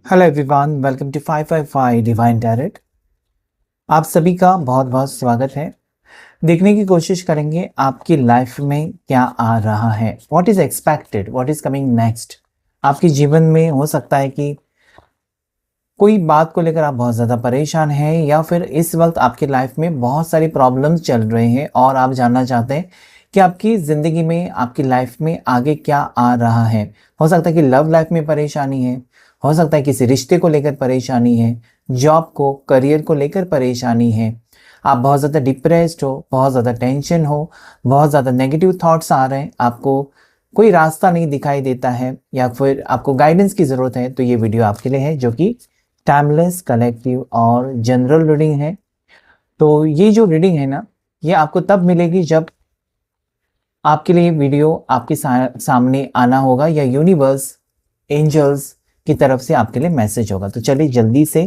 Hello everyone, welcome to 555 divine tarot. आप सभी का बहुत बहुत स्वागत है। देखने की कोशिश करेंगे आपकी लाइफ में क्या आ रहा है, what is expected, what is coming next. आपके जीवन में हो सकता है कि कोई बात को लेकर आप बहुत ज़्यादा परेशान हैं, या फिर इस वक्त आपकी लाइफ में बहुत सारी प्रॉब्लम्स चल रहे हैं और आप जानना चाहते हैं कि आपकी ज़िंदगी में, आपकी लाइफ में आगे क्या आ रहा है। हो सकता है कि लव लाइफ में परेशानी है, हो सकता है किसी रिश्ते को लेकर परेशानी है, जॉब को, करियर को लेकर परेशानी है, आप बहुत ज़्यादा डिप्रेस्ड हो, बहुत ज़्यादा टेंशन हो, बहुत ज़्यादा नेगेटिव थॉट्स आ रहे हैं, आपको कोई रास्ता नहीं दिखाई देता है, या फिर आपको गाइडेंस की ज़रूरत है, तो ये वीडियो आपके लिए है, जो कि टाइमलेस, कलेक्टिव और जनरल रीडिंग है। तो ये जो रीडिंग है ना, ये आपको तब मिलेगी जब आपके लिए वीडियो आपके सामने आना होगा, या यूनिवर्स, एंजल्स की तरफ से आपके लिए मैसेज होगा। तो चलिए जल्दी से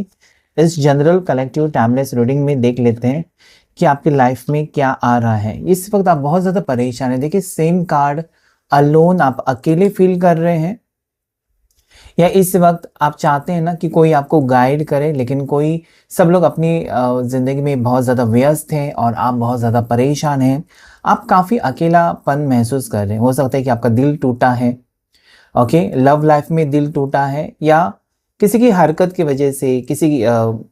इस जनरल कलेक्टिव टाइमलेस रीडिंग में देख लेते हैं कि आपकी लाइफ में क्या आ रहा है। इस वक्त आप बहुत ज़्यादा परेशान हैं। देखिए, सेम कार्ड, अलोन, आप अकेले फील कर रहे हैं, या इस वक्त आप चाहते हैं ना कि कोई आपको गाइड करे, लेकिन कोई, सब लोग अपनी ज़िंदगी में बहुत ज़्यादा व्यस्त हैं और आप बहुत ज़्यादा परेशान हैं। आप काफ़ी अकेलापन महसूस कर रहे हैं। हो सकता है कि आपका दिल टूटा है, ओके, लव लाइफ में दिल टूटा है, या किसी की हरकत की वजह से, किसी की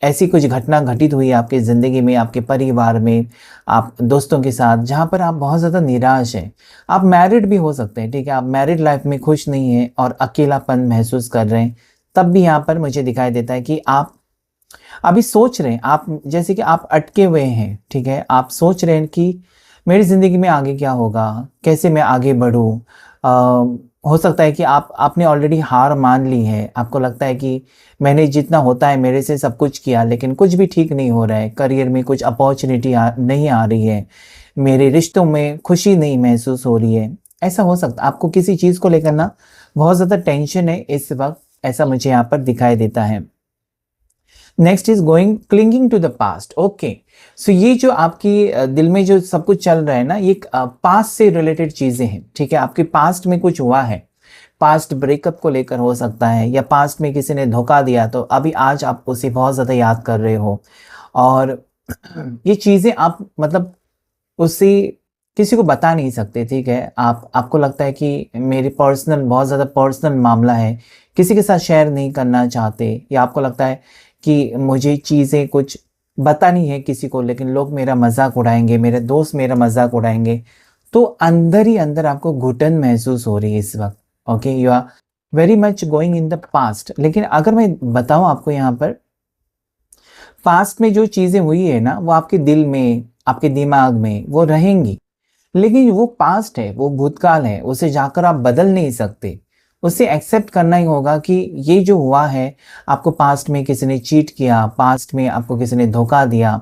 ऐसी कुछ घटना घटित हुई आपकी ज़िंदगी में, आपके परिवार में, आप दोस्तों के साथ, जहाँ पर आप बहुत ज़्यादा निराश हैं। आप मैरिड भी हो सकते हैं, ठीक है, आप मैरिड लाइफ में खुश नहीं हैं और अकेलापन महसूस कर रहे हैं। तब भी यहाँ पर मुझे दिखाई देता है कि आप अभी सोच रहे हैं, आप जैसे कि आप अटके हुए हैं, ठीक है, आप सोच रहे हैं कि मेरी ज़िंदगी में आगे क्या होगा, कैसे मैं आगे बढ़ूँ। हो सकता है कि आपने ऑलरेडी हार मान ली है। आपको लगता है कि मैंने जितना होता है मेरे से सब कुछ किया, लेकिन कुछ भी ठीक नहीं हो रहा है। करियर में कुछ अपॉर्चुनिटी नहीं आ रही है, मेरे रिश्तों में खुशी नहीं महसूस हो रही है। ऐसा हो सकता है आपको किसी चीज़ को लेकर ना बहुत ज़्यादा टेंशन है इस वक्त, ऐसा मुझे यहाँ पर दिखाई देता है। Next is going clinging to the past. Okay, so ये जो आपकी दिल में जो सब कुछ चल रहा है ना, ये पास्ट से रिलेटेड चीज़ें हैं, ठीक है। आपके पास्ट में कुछ हुआ है, पास्ट ब्रेकअप को लेकर हो सकता है, या पास्ट में किसी ने धोखा दिया, तो अभी आज आप उसे बहुत ज़्यादा याद कर रहे हो। और ये चीज़ें आप मतलब उससे किसी को बता नहीं सकते, ठीक है। आपको लगता है कि मेरी पर्सनल, बहुत ज़्यादा पर्सनल मामला है, किसी के साथ शेयर नहीं करना चाहते, या आपको लगता है कि मुझे चीज़ें कुछ बतानी है किसी को, लेकिन लोग मेरा मजाक उड़ाएंगे, मेरे दोस्त मेरा मजाक उड़ाएंगे। तो अंदर ही अंदर आपको घुटन महसूस हो रही है इस वक्त। Okay, you are very much going in the past. लेकिन अगर मैं बताऊं आपको यहाँ पर, पास्ट में जो चीज़ें हुई है ना, वो आपके दिल में, आपके दिमाग में वो रहेंगी, लेकिन वो पास्ट है, वो भूतकाल है, उसे जाकर आप बदल नहीं सकते। उसे एक्सेप्ट करना ही होगा कि ये जो हुआ है, आपको पास्ट में किसी ने चीट किया, पास्ट में आपको किसी ने धोखा दिया,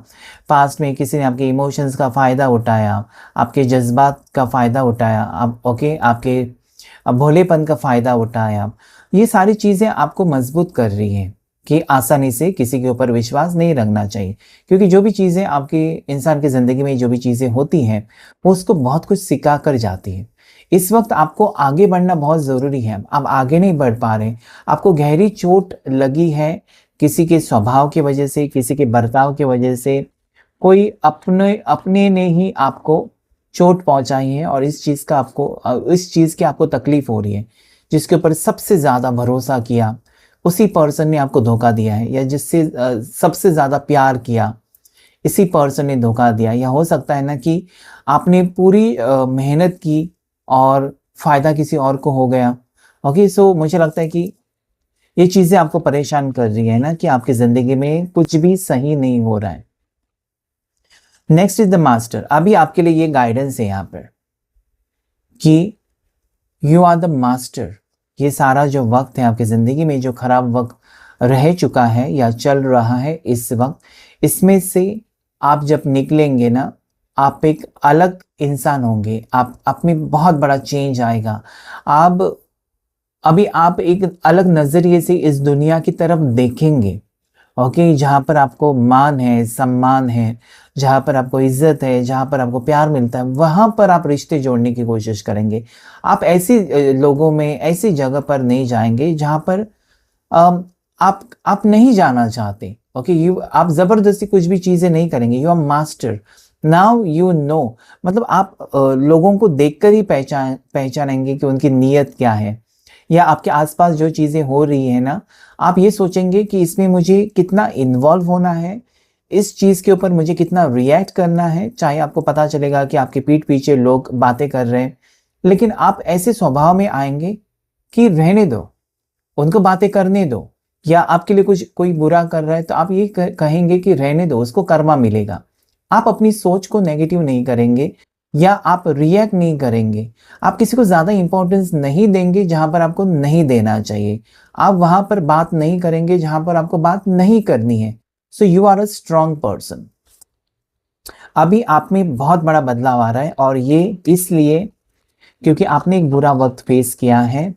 पास्ट में किसी ने आपके इमोशंस का फ़ायदा उठाया, आपके जज्बात का फ़ायदा उठाया, आप ओके, आपके भोलेपन का फ़ायदा उठाया। ये सारी चीज़ें आपको मजबूत कर रही हैं कि आसानी से किसी के ऊपर विश्वास नहीं रखना चाहिए, क्योंकि जो भी चीज़ें आपकी इंसान की ज़िंदगी में जो भी चीज़ें होती हैं, वो उसको बहुत कुछ सिखा कर जाती है। इस वक्त आपको आगे बढ़ना बहुत ज़रूरी है। आप आगे नहीं बढ़ पा रहे, आपको गहरी चोट लगी है किसी के स्वभाव की वजह से, किसी के बर्ताव की वजह से, कोई अपने अपने ने ही आपको चोट पहुंचाई है, और इस चीज़ का आपको, इस चीज़ की आपको तकलीफ हो रही है। जिसके ऊपर सबसे ज़्यादा भरोसा किया, उसी पर्सन ने आपको धोखा दिया है, या जिससे सबसे ज़्यादा प्यार किया, इसी पर्सन ने धोखा दिया। या हो सकता है ना कि आपने पूरी मेहनत की और फ़ायदा किसी और को हो गया। ओके, सो मुझे लगता है कि ये चीज़ें आपको परेशान कर रही है ना, कि आपकी ज़िंदगी में कुछ भी सही नहीं हो रहा है। Next is the master. अभी आपके लिए ये गाइडेंस है यहाँ पर कि यू आर द मास्टर। ये सारा जो वक्त है आपकी ज़िंदगी में, जो खराब वक्त रह चुका है या चल रहा है इस वक्त, इसमें से आप जब निकलेंगे ना, आप एक अलग इंसान होंगे, आप में बहुत बड़ा चेंज आएगा। आप अभी आप एक अलग नज़रिए से इस दुनिया की तरफ देखेंगे। ओके, जहाँ पर आपको मान है, सम्मान है, जहाँ पर आपको इज्जत है, जहाँ पर आपको प्यार मिलता है, वहाँ पर आप रिश्ते जोड़ने की कोशिश करेंगे। आप ऐसे लोगों में, ऐसी जगह पर नहीं जाएंगे जहाँ पर आप नहीं जाना चाहते। ओके, आप जबरदस्ती कुछ भी चीजें नहीं करेंगे। You are master now, you know. मतलब आप लोगों को देखकर ही पहचानेंगे कि उनकी नीयत क्या है, या आपके आसपास जो चीजें हो रही है ना, आप ये सोचेंगे कि इसमें मुझे कितना इन्वॉल्व होना है, इस चीज के ऊपर मुझे कितना रिएक्ट करना है। चाहे आपको पता चलेगा कि आपके पीठ पीछे लोग बातें कर रहे हैं, लेकिन आप ऐसे स्वभाव में आएंगे कि रहने दो, उनको बातें करने दो। या आपके लिए कुछ कोई बुरा कर रहा है तो आप ये कहेंगे कि रहने दो, उसको कर्मा मिलेगा। आप अपनी सोच को नेगेटिव नहीं करेंगे, या आप रिएक्ट नहीं करेंगे। आप किसी को ज्यादा इंपॉर्टेंस नहीं देंगे जहां पर आपको नहीं देना चाहिए। आप वहां पर बात नहीं करेंगे जहां पर आपको बात नहीं करनी है। So you are a strong person. अभी आप में बहुत बड़ा बदलाव आ रहा है, और ये इसलिए क्योंकि आपने एक बुरा वक्त फेस किया है।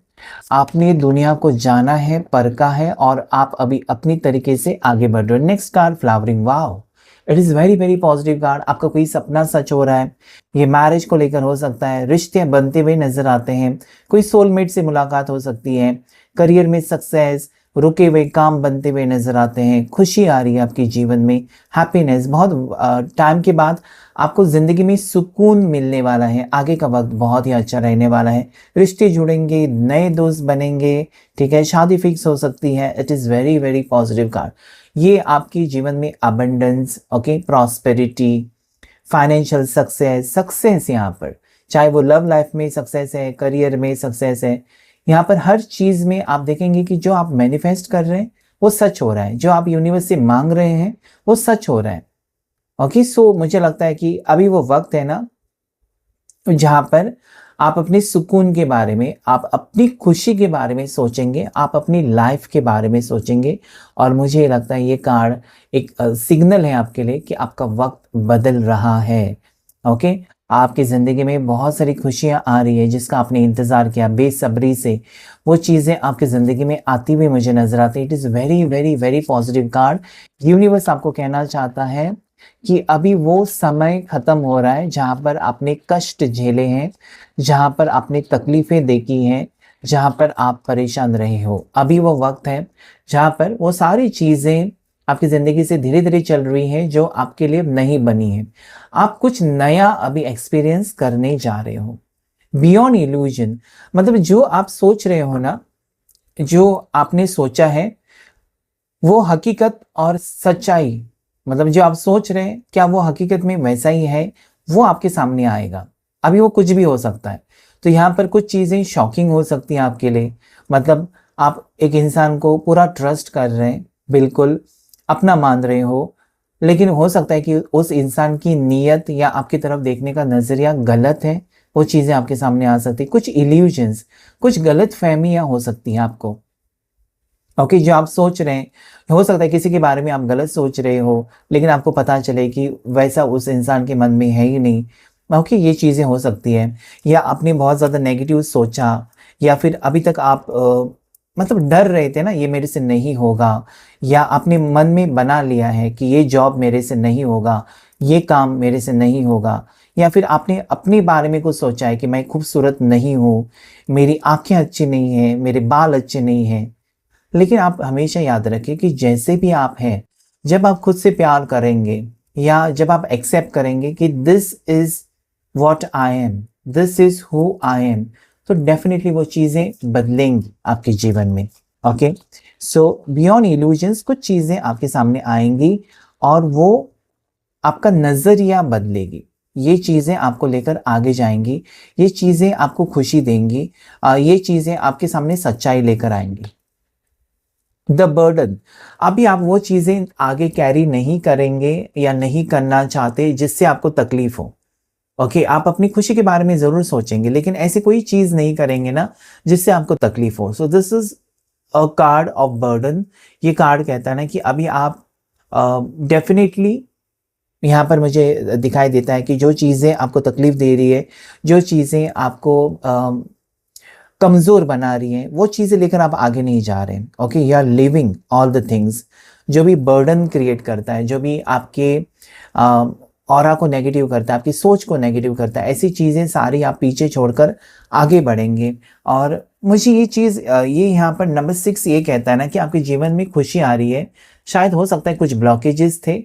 आपने दुनिया को जाना है, परखा है, और आप अभी अपनी तरीके से आगे बढ़ रहे हो। Next card flowering, wow, it is very very positive card. आपका कोई सपना सच हो रहा है, ये मैरिज को लेकर हो सकता है, रिश्ते बनते हुए नजर आते हैं, कोई सोलमेट से मुलाकात हो सकती है, करियर में सक्सेस, रुके हुए काम बनते हुए नजर आते हैं, खुशी आ रही है आपके जीवन में, हैप्पीनेस। बहुत टाइम के बाद आपको जिंदगी में सुकून मिलने वाला है। आगे का वक्त बहुत ही अच्छा रहने वाला है। रिश्ते जुड़ेंगे, नए दोस्त बनेंगे, ठीक है, शादी फिक्स हो सकती है। It is very very positive card. ये आपके जीवन में abundance, okay, prosperity, financial success, success यहाँ पर, चाहे वो लव लाइफ में सक्सेस है, करियर में सक्सेस है, यहाँ पर हर चीज में आप देखेंगे कि जो आप मैनिफेस्ट कर रहे हैं वो सच हो रहा है, जो आप यूनिवर्स से मांग रहे हैं वो सच हो रहा है। ओके, सो मुझे लगता है कि अभी वो वक्त है ना जहां पर आप अपने सुकून के बारे में, आप अपनी खुशी के बारे में सोचेंगे, आप अपनी लाइफ के बारे में सोचेंगे। और मुझे लगता है ये कार्ड एक सिग्नल है आपके लिए कि आपका वक्त बदल रहा है। ओके, आपकी ज़िंदगी में बहुत सारी खुशियाँ आ रही है जिसका आपने इंतज़ार किया बेसब्री से, वो चीज़ें आपकी ज़िंदगी में आती हुई मुझे नज़र आती है। It is very very very positive card. Universe आपको कहना चाहता है कि अभी वो समय ख़त्म हो रहा है जहाँ पर आपने कष्ट झेले हैं, जहाँ पर आपने तकलीफ़ें देखी हैं, जहाँ पर आप परेशान रहे हो। अभी वो वक्त है जहाँ पर वो सारी चीज़ें आपकी ज़िंदगी से धीरे धीरे चल रही हैं जो आपके लिए नहीं बनी है। आप कुछ नया अभी एक्सपीरियंस करने जा रहे हो। बियॉन्ड इल्यूजन, मतलब जो आप सोच रहे हो ना, जो आपने सोचा है वो हकीकत और सच्चाई, मतलब जो आप सोच रहे हैं क्या वो हकीकत में वैसा ही है, वो आपके सामने आएगा। अभी वो कुछ भी हो सकता है। तो यहाँ पर कुछ चीज़ें शॉकिंग हो सकती हैं आपके लिए। मतलब आप एक इंसान को पूरा ट्रस्ट कर रहे हैं, बिल्कुल अपना मान रहे हो, लेकिन हो सकता है कि उस इंसान की नीयत या आपकी तरफ देखने का नज़रिया गलत है। वो चीज़ें आपके सामने आ सकती, कुछ इल्यूजन्स, कुछ गलत फहमियाँ हो सकती हैं आपको। ओके, जो आप सोच रहे हैं, हो सकता है किसी के बारे में आप गलत सोच रहे हो, लेकिन आपको पता चले कि वैसा उस इंसान के मन में है ही नहीं। ओके, ये चीज़ें हो सकती है। या आपने बहुत ज़्यादा नेगेटिव सोचा, या फिर अभी तक आप मतलब डर रहे थे ना ये मेरे से नहीं होगा, या आपने मन में बना लिया है कि ये जॉब मेरे से नहीं होगा, ये काम मेरे से नहीं होगा, या फिर आपने अपने बारे में कुछ सोचा है कि मैं खूबसूरत नहीं हूँ, मेरी आंखें अच्छी नहीं हैं, मेरे बाल अच्छे नहीं हैं। लेकिन आप हमेशा याद रखें कि जैसे भी आप हैं, जब आप खुद से प्यार करेंगे, या जब आप एक्सेप्ट करेंगे कि this is what I am, this is who I am, तो डेफिनेटली वो चीज़ें बदलेंगी आपके जीवन में। ओके, सो बियॉन्ड इल्यूजन्स, कुछ चीज़ें आपके सामने आएंगी और वो आपका नज़रिया बदलेगी। ये चीज़ें आपको लेकर आगे जाएंगी, ये चीज़ें आपको खुशी देंगी, ये चीज़ें आपके सामने सच्चाई लेकर आएंगी। द बर्डन, अभी आप वो चीज़ें आगे कैरी नहीं करेंगे या नहीं करना चाहते जिससे आपको तकलीफ हो। ओके, आप अपनी खुशी के बारे में ज़रूर सोचेंगे, लेकिन ऐसी कोई चीज़ नहीं करेंगे ना जिससे आपको तकलीफ हो। So this is a card of burden. ये कार्ड कहता है ना कि अभी आप डेफिनेटली यहाँ पर मुझे दिखाई देता है कि जो चीज़ें आपको तकलीफ दे रही है, जो चीज़ें आपको कमज़ोर बना रही हैं, वो चीज़ें लेकर आप आगे नहीं जा रहे हैं। Okay, you are living all the things. जो भी बर्डन क्रिएट करता है, जो भी आपके ऑरा को नेगेटिव करता है, आपकी सोच को नेगेटिव करता है, ऐसी चीज़ें सारी आप पीछे छोड़कर आगे बढ़ेंगे। और मुझे ये चीज़ ये यहाँ पर नंबर 6 ये कहता है ना कि आपके जीवन में खुशी आ रही है। शायद हो सकता है कुछ ब्लॉकेजेस थे,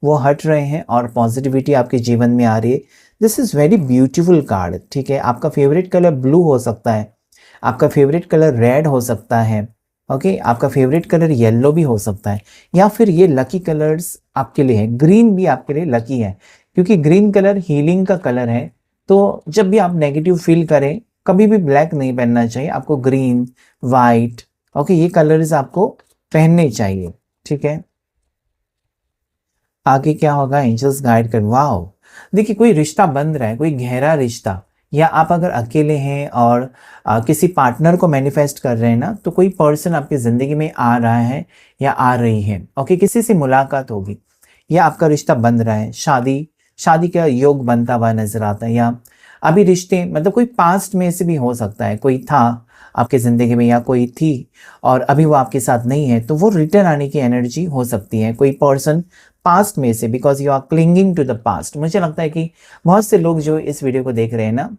वो हट रहे हैं और पॉजिटिविटी आपके जीवन में आ रही है। This is very beautiful card, ठीक है। आपका फेवरेट कलर ब्लू हो सकता है, आपका फेवरेट कलर रेड हो सकता है, ओके। आपका फेवरेट कलर येलो भी हो सकता है, या फिर ये लकी कलर्स आपके लिए है। ग्रीन भी आपके लिए लकी है, क्योंकि ग्रीन कलर हीलिंग का कलर है। तो जब भी आप नेगेटिव फील करें, कभी भी ब्लैक नहीं पहनना चाहिए आपको, ग्रीन, वाइट, ओके, ये कलर्स आपको पहनने चाहिए, ठीक है। आगे क्या होगा, एंजल्स गाइड कर, वाओ। देखिए कोई रिश्ता बन रहा है, कोई गहरा रिश्ता, या आप अगर अकेले हैं और किसी पार्टनर को मैनिफेस्ट कर रहे हैं ना, तो कोई पर्सन आपकी ज़िंदगी में आ रहा है या आ रही है, ओके। किसी से मुलाकात होगी या आपका रिश्ता बन रहा है, शादी का योग बनता हुआ नजर आता है, या अभी रिश्ते मतलब कोई पास्ट में से भी हो सकता है, कोई था आपकी ज़िंदगी में या कोई थी और अभी वो आपके साथ नहीं है, तो वो रिटर्न आने की एनर्जी हो सकती है। कोई पर्सन पास्ट में से, because you are clinging to the past. मुझे लगता है कि बहुत से लोग जो इस वीडियो को देख रहे हैं ना,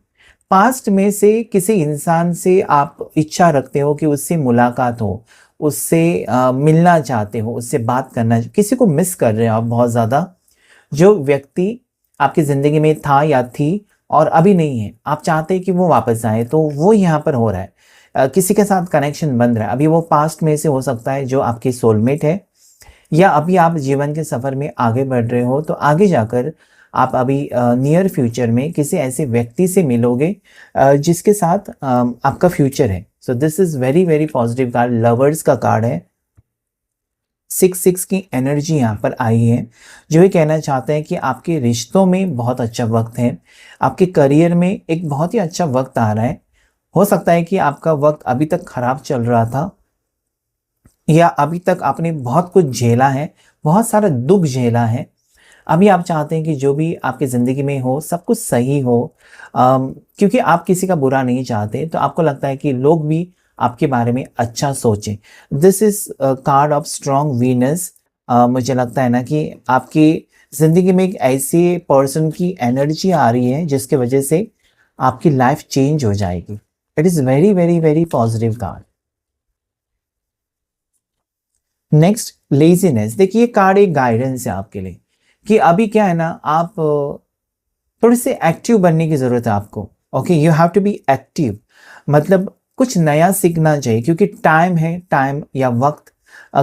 पास्ट में से किसी इंसान से आप इच्छा रखते हो कि उससे मुलाकात हो, उससे मिलना चाहते हो, उससे बात करना, किसी को मिस कर रहे हो आप बहुत ज़्यादा। जो व्यक्ति आपकी ज़िंदगी में था या थी और अभी नहीं है, आप चाहते हैं कि वो वापस आए, तो वो यहाँ पर हो रहा है। किसी के साथ कनेक्शन बन रहा है, अभी वो पास्ट में से हो सकता है जो आपकी सोलमेट है, या अभी आप जीवन के सफ़र में आगे बढ़ रहे हो, तो आगे जाकर आप अभी नियर फ्यूचर में किसी ऐसे व्यक्ति से मिलोगे जिसके साथ आपका फ्यूचर है। So this is very very positive card, lovers का कार्ड है। 6 की एनर्जी यहाँ पर आई है, जो ये कहना चाहते हैं कि आपके रिश्तों में बहुत अच्छा वक्त है, आपके करियर में एक बहुत ही अच्छा वक्त आ रहा है। हो सकता है कि आपका वक्त अभी तक खराब चल रहा था, या अभी तक आपने बहुत कुछ झेला है, बहुत सारा दुख झेला है। अभी आप चाहते हैं कि जो भी आपकी ज़िंदगी में हो सब कुछ सही हो, क्योंकि आप किसी का बुरा नहीं चाहते, तो आपको लगता है कि लोग भी आपके बारे में अच्छा सोचें। This is card of strong Venus. मुझे लगता है ना कि आपकी ज़िंदगी में एक ऐसे पर्सन की एनर्जी आ रही है जिसके वजह से आपकी लाइफ चेंज हो जाएगी। It is very very very positive card. Next, laziness. देखिए कार्ड एक गाइडेंस है आपके लिए कि अभी क्या है ना, आप थोड़े से एक्टिव बनने की ज़रूरत है आपको, okay. You have to be active, मतलब कुछ नया सीखना चाहिए, क्योंकि टाइम है, टाइम या वक्त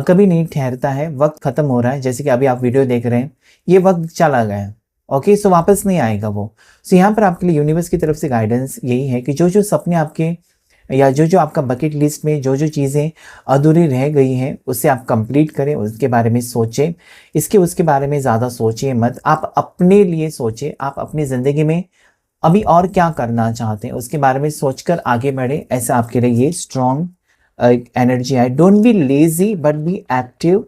कभी नहीं ठहरता है, वक्त ख़त्म हो रहा है। जैसे कि अभी आप वीडियो देख रहे हैं, ये वक्त चला गया, ओके, सो वापस नहीं आएगा वो। सो यहाँ पर आपके लिए यूनिवर्स की तरफ से गाइडेंस यही है कि जो जो सपने आपके, या जो जो आपका बकेट लिस्ट में जो जो चीज़ें अधूरी रह गई हैं, उससे आप कंप्लीट करें, उसके बारे में सोचें। इसके उसके बारे में ज़्यादा सोचिए मत, आप अपने लिए सोचें, आप अपनी ज़िंदगी में अभी और क्या करना चाहते हैं उसके बारे में सोचकर आगे बढ़े। ऐसा आपके लिए ये स्ट्रॉन्ग एनर्जी है। Don't be lazy but be active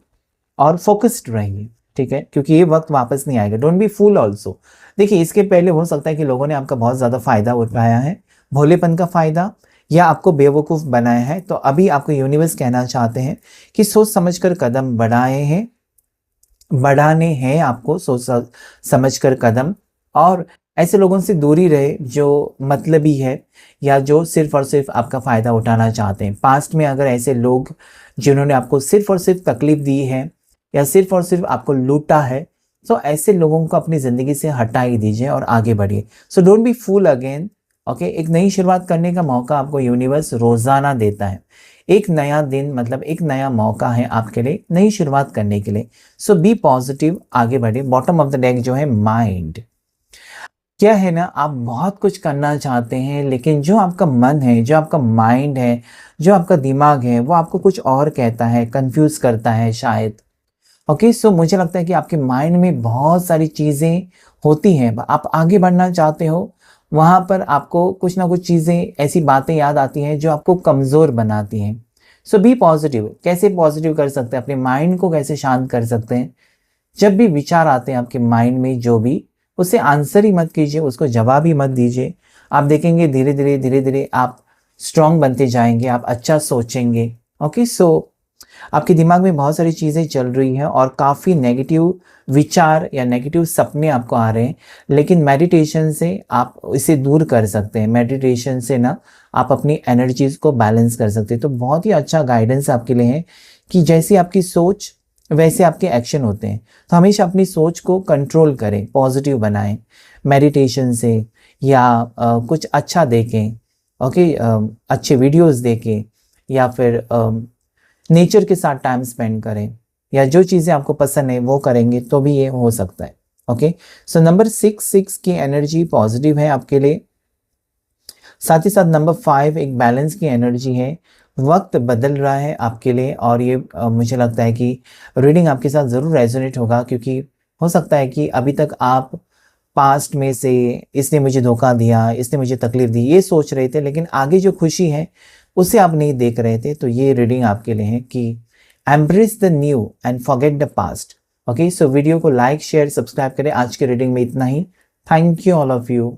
और फोकस्ड रहिए, ठीक है, क्योंकि ये वक्त वापस नहीं आएगा। Don't be fool also. देखिए इसके पहले हो सकता है कि लोगों ने आपका बहुत ज़्यादा फ़ायदा उठाया है, भोलेपन का फ़ायदा, या आपको बेवकूफ़ बनाया है। तो अभी आपको यूनिवर्स कहना चाहते हैं कि सोच समझकर कदम बढ़ाने हैं आपको, सोच समझकर कदम, और ऐसे लोगों से दूरी रहे जो मतलबी है, या जो सिर्फ और सिर्फ आपका फ़ायदा उठाना चाहते हैं। पास्ट में अगर ऐसे लोग जिन्होंने आपको सिर्फ और सिर्फ तकलीफ़ दी है, या सिर्फ और सिर्फ आपको लूटा है, तो ऐसे लोगों को अपनी ज़िंदगी से हटा ही दीजिए और आगे बढ़िए। So don't be fool again, okay. एक नई शुरुआत करने का मौका आपको यूनिवर्स रोज़ाना देता है। एक नया दिन मतलब एक नया मौका है आपके लिए नई शुरुआत करने के लिए। सो बी पॉजिटिव, आगे बढ़े। बॉटम ऑफ द डेक जो है माइंड, क्या है ना, आप बहुत कुछ करना चाहते हैं, लेकिन जो आपका मन है, जो आपका माइंड है, जो आपका दिमाग है, वो आपको कुछ और कहता है, कंफ्यूज करता है शायद, ओके। सो मुझे लगता है कि आपके माइंड में बहुत सारी चीज़ें होती हैं, आप आगे बढ़ना चाहते हो, वहाँ पर आपको कुछ ना कुछ चीज़ें, ऐसी बातें याद आती हैं जो आपको कमज़ोर बनाती हैं। सो बी पॉजिटिव। कैसे पॉजिटिव कर सकते हैं, अपने माइंड को कैसे शांत कर सकते हैं? जब भी विचार आते हैं आपके माइंड में, जो भी, उसे आंसर ही मत कीजिए, उसको जवाब ही मत दीजिए। आप देखेंगे धीरे धीरे आप स्ट्रांग बनते जाएंगे, आप अच्छा सोचेंगे, ओके। सो आपके दिमाग में बहुत सारी चीज़ें चल रही हैं और काफ़ी नेगेटिव विचार या नेगेटिव सपने आपको आ रहे हैं, लेकिन मेडिटेशन से आप इसे दूर कर सकते हैं। मेडिटेशन से ना आप अपनी एनर्जीज़ को बैलेंस कर सकते हैं। तो बहुत ही अच्छा गाइडेंस आपके लिए है कि जैसी आपकी सोच वैसे आपके एक्शन होते हैं। तो हमेशा अपनी सोच को कंट्रोल करें, पॉजिटिव बनाएं मेडिटेशन से, या कुछ अच्छा देखें, ओके, अच्छे वीडियोस देखें, या फिर नेचर के साथ टाइम स्पेंड करें, या जो चीज़ें आपको पसंद है वो करेंगे तो भी ये हो सकता है। ओके, सो नंबर 6 की एनर्जी पॉजिटिव है आपके लिए। साथ ही साथ नंबर 5 एक बैलेंस की एनर्जी है। वक्त बदल रहा है आपके लिए, और ये मुझे लगता है कि रीडिंग आपके साथ ज़रूर रेजोनेट होगा, क्योंकि हो सकता है कि अभी तक आप पास्ट में से इसने मुझे धोखा दिया, इसने मुझे तकलीफ दी, ये सोच रहे थे, लेकिन आगे जो खुशी है उसे आप नहीं देख रहे थे। तो ये रीडिंग आपके लिए है कि embrace the new and forget the past. Okay, so video को लाइक शेयर सब्सक्राइब करें। आज के रीडिंग में इतना ही। Thank you all of you.